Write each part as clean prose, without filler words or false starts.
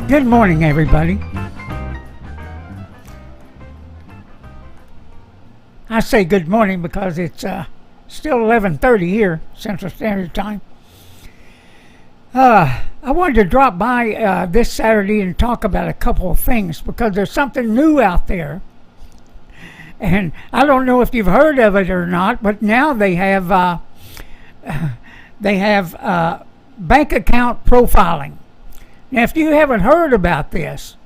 Good morning, everybody. I say good morning because it's still 11:30 here, Central Standard Time. I wanted to drop by this Saturday and talk about a couple of things because there's something new out there. And I don't know if you've heard of it or not, but now they have bank account profiling. Now, if you haven't heard about this,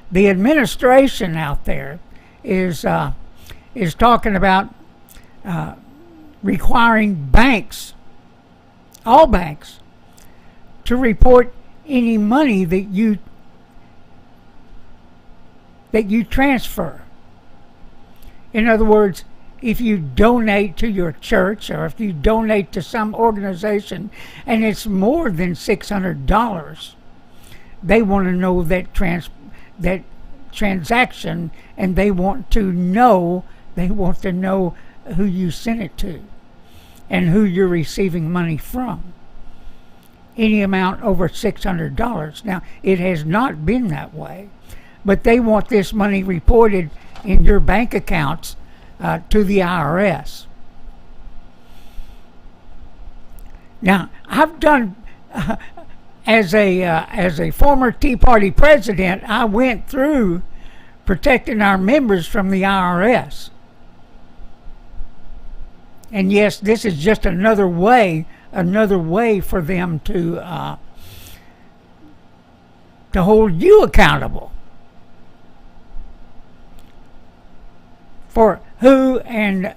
the administration out there is talking about requiring banks, all banks, to report any money that you transfer. In other words, if you donate to your church or if you donate to some organization and it's more than $600, they want to know that transaction, and they want to know who you sent it to and who you're receiving money from. Any amount over $600. Now, it has not been that way, but they want this money reported in your bank accounts to the IRS. Now, I've done as a former Tea Party president, I went through protecting our members from the IRS. And yes, this is just another way for them to hold you accountable for who and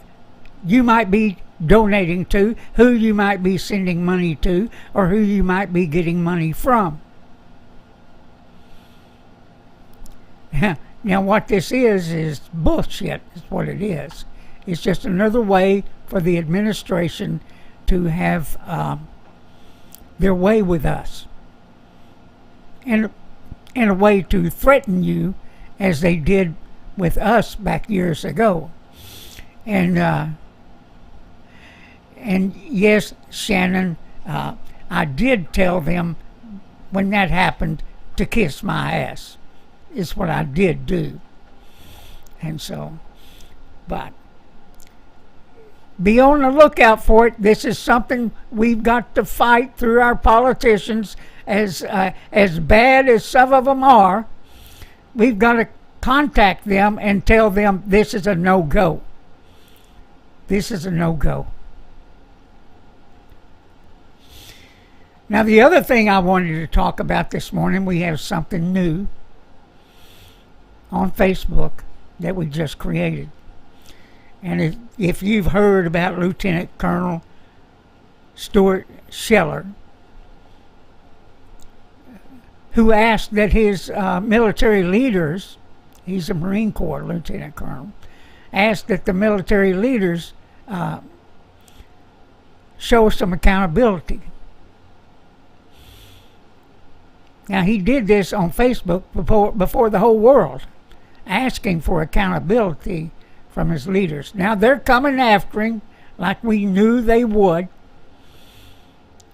you might be donating to, who you might be sending money to, or who you might be getting money from. Now what this is bullshit, is what it is. It's just another way for the administration to have their way with us. And a way to threaten you as they did with us back years ago. And yes, Shannon, I did tell them when that happened to kiss my ass. Is what I did do. And so, but be on the lookout for it. This is something we've got to fight through our politicians. As bad as some of them are, we've got to contact them and tell them this is a no-go. This is a no-go. Now, the other thing I wanted to talk about this morning, we have something new on Facebook that we just created. And if you've heard about Lieutenant Colonel Stuart Scheller, who asked that his military leaders, he's a Marine Corps Lieutenant Colonel, asked that the military leaders show some accountability. Now, he did this on Facebook before the whole world, asking for accountability from his leaders. Now, they're coming after him like we knew they would.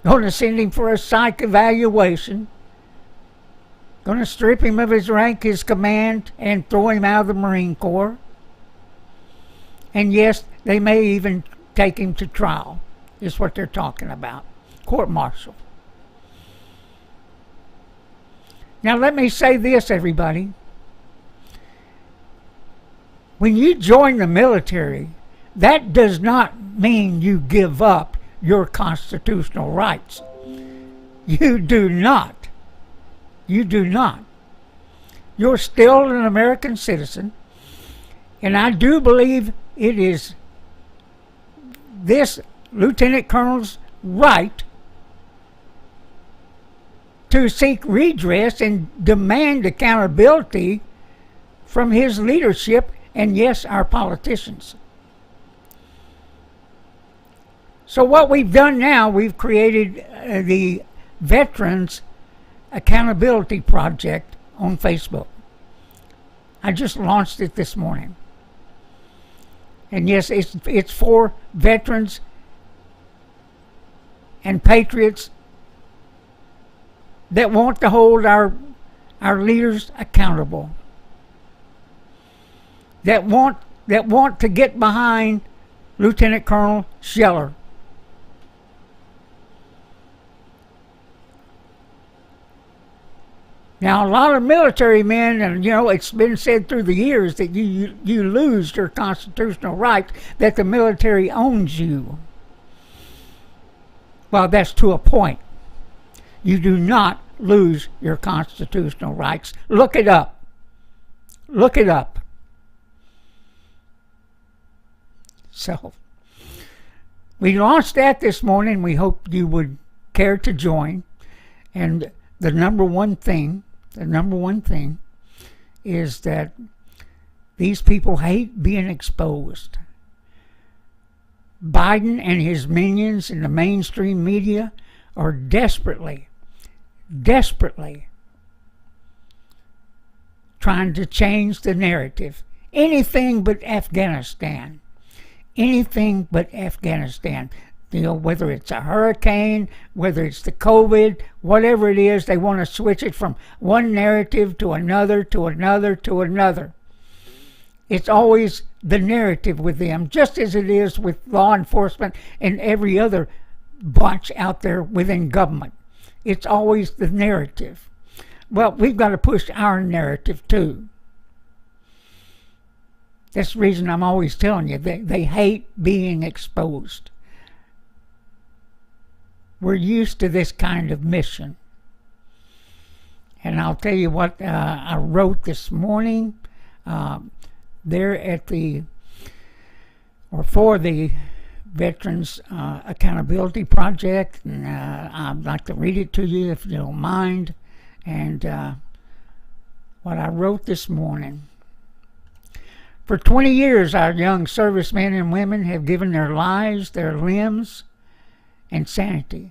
Going to send him for a psych evaluation. Going to strip him of his rank, his command, and throw him out of the Marine Corps. And yes, they may even take him to trial, is what they're talking about. Court-martial. Now, let me say this, everybody. When you join the military, that does not mean you give up your constitutional rights. You do not. You do not. You're still an American citizen, and I do believe it is this Lieutenant Colonel's right to seek redress and demand accountability from his leadership and, yes, our politicians. So what we've done now, we've created the Veterans Accountability Project on Facebook. I just launched it this morning. And yes, it's for veterans and patriots that want to hold our our leaders accountable, that want to get behind Lieutenant Colonel Scheller. Now, a lot of military men, and it's been said through the years that you lose your constitutional rights, that the military owns you. Well, that's to a point. You do not lose your constitutional rights. Look it up. Look it up. So, we launched that this morning. We hope you would care to join. And the number one thing is that these people hate being exposed. Biden and his minions in the mainstream media are desperately trying to change the narrative. Anything but Afghanistan. Anything but Afghanistan. Whether it's a hurricane, whether it's the COVID, whatever it is, they want to switch it from one narrative to another, to another, to another. It's always the narrative with them, just as it is with law enforcement and every other bunch out there within government. It's always the narrative. Well, we've got to push our narrative too. That's the reason I'm always telling you, they hate being exposed. We're used to this kind of mission. And I'll tell you what I wrote this morning there at for the Veterans Accountability Project. And I'd like to read it to you if you don't mind. And what I wrote this morning. For 20 years, our young servicemen and women have given their lives, their limbs, and sanity.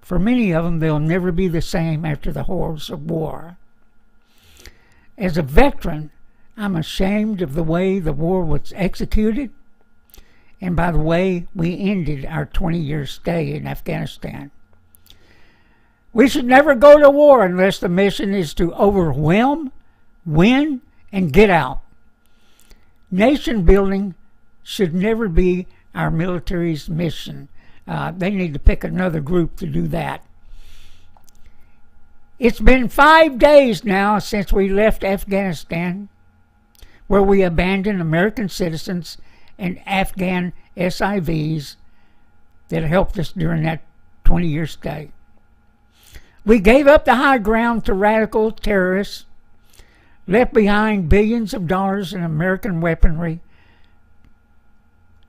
For many of them, they'll never be the same after the horrors of war. As a veteran, I'm ashamed of the way the war was executed, and by the way we ended our 20-year stay in Afghanistan. We should never go to war unless the mission is to overwhelm, win, and get out. Nation building should never be our military's mission. They need to pick another group to do that. It's been 5 days now since we left Afghanistan, where we abandoned American citizens and Afghan SIVs that helped us during that 20-year stay. We gave up the high ground to radical terrorists, left behind billions of dollars in American weaponry,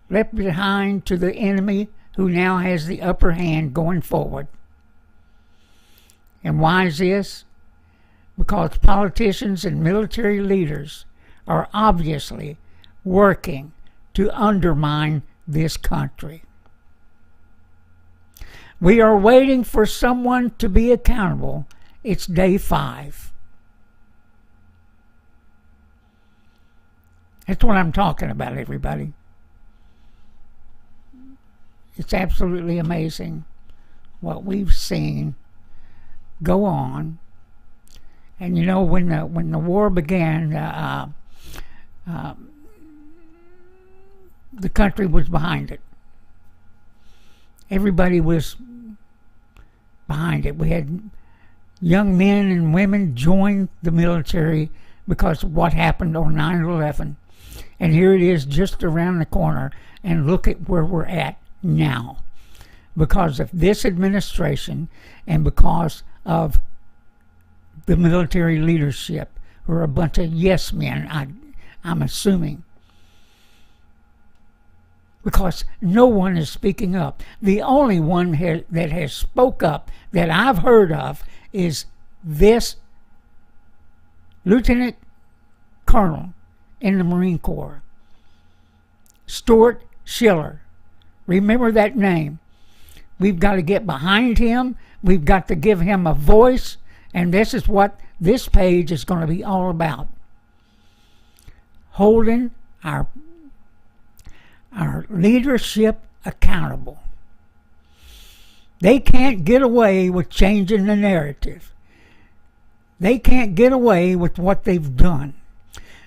left behind to the enemy who now has the upper hand going forward. And why is this? Because politicians and military leaders are obviously working to undermine this country. We are waiting for someone to be accountable. It's day 5. That's what I'm talking about, everybody. It's absolutely amazing what we've seen go on. And when the war began, the country was behind it. Everybody was behind it. We had young men and women join the military because of what happened on 9/11. And here it is just around the corner. And look at where we're at now. Because of this administration and because of the military leadership, who are a bunch of yes men, I'm assuming. Because no one is speaking up. The only one that has spoke up that I've heard of is this Lieutenant Colonel in the Marine Corps, Stuart Schiller. Remember that name. We've got to get behind him. We've got to give him a voice. And this is what this page is going to be all about. Holding our leadership accountable. They can't get away with changing the narrative. They can't get away with what they've done.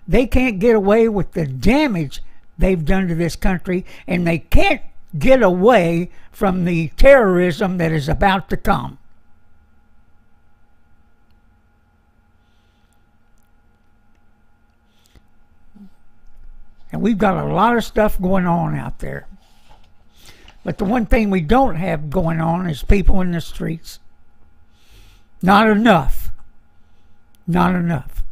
They can't get away with the damage they've done to this country, and they can't get away from the terrorism that is about to come. And we've got a lot of stuff going on out there. But the one thing we don't have going on is people in the streets. Not enough. Not enough.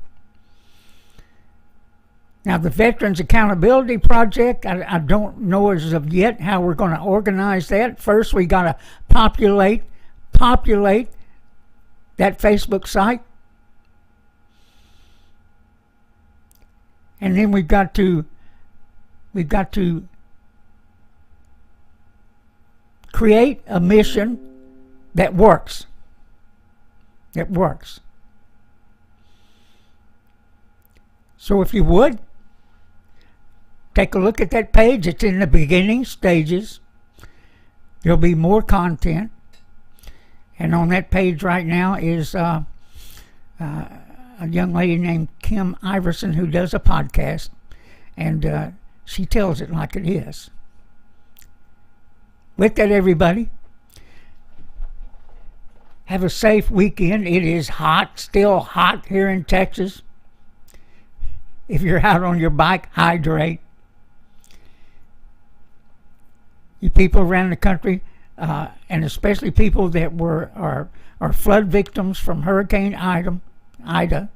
Now, the Veterans Accountability Project, I don't know as of yet how we're going to organize that. First, we got to populate that Facebook site. And then we've got to create a mission that works. That works. So if you would, take a look at that page. It's in the beginning stages. There'll be more content. And on that page right now is a young lady named Kim Iverson who does a podcast. And she tells it like it is. With that, everybody, have a safe weekend. It is hot, still hot here in Texas. If you're out on your bike, hydrate. You people around the country, and especially people that are flood victims from Hurricane Ida,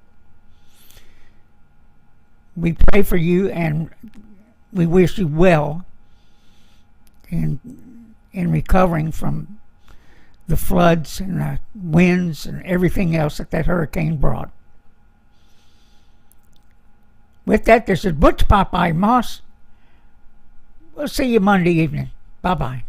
we pray for you and we wish you well in recovering from the floods and the winds and everything else that hurricane brought. With that, this is Butch Popeye Moss. We'll see you Monday evening. Bye-bye.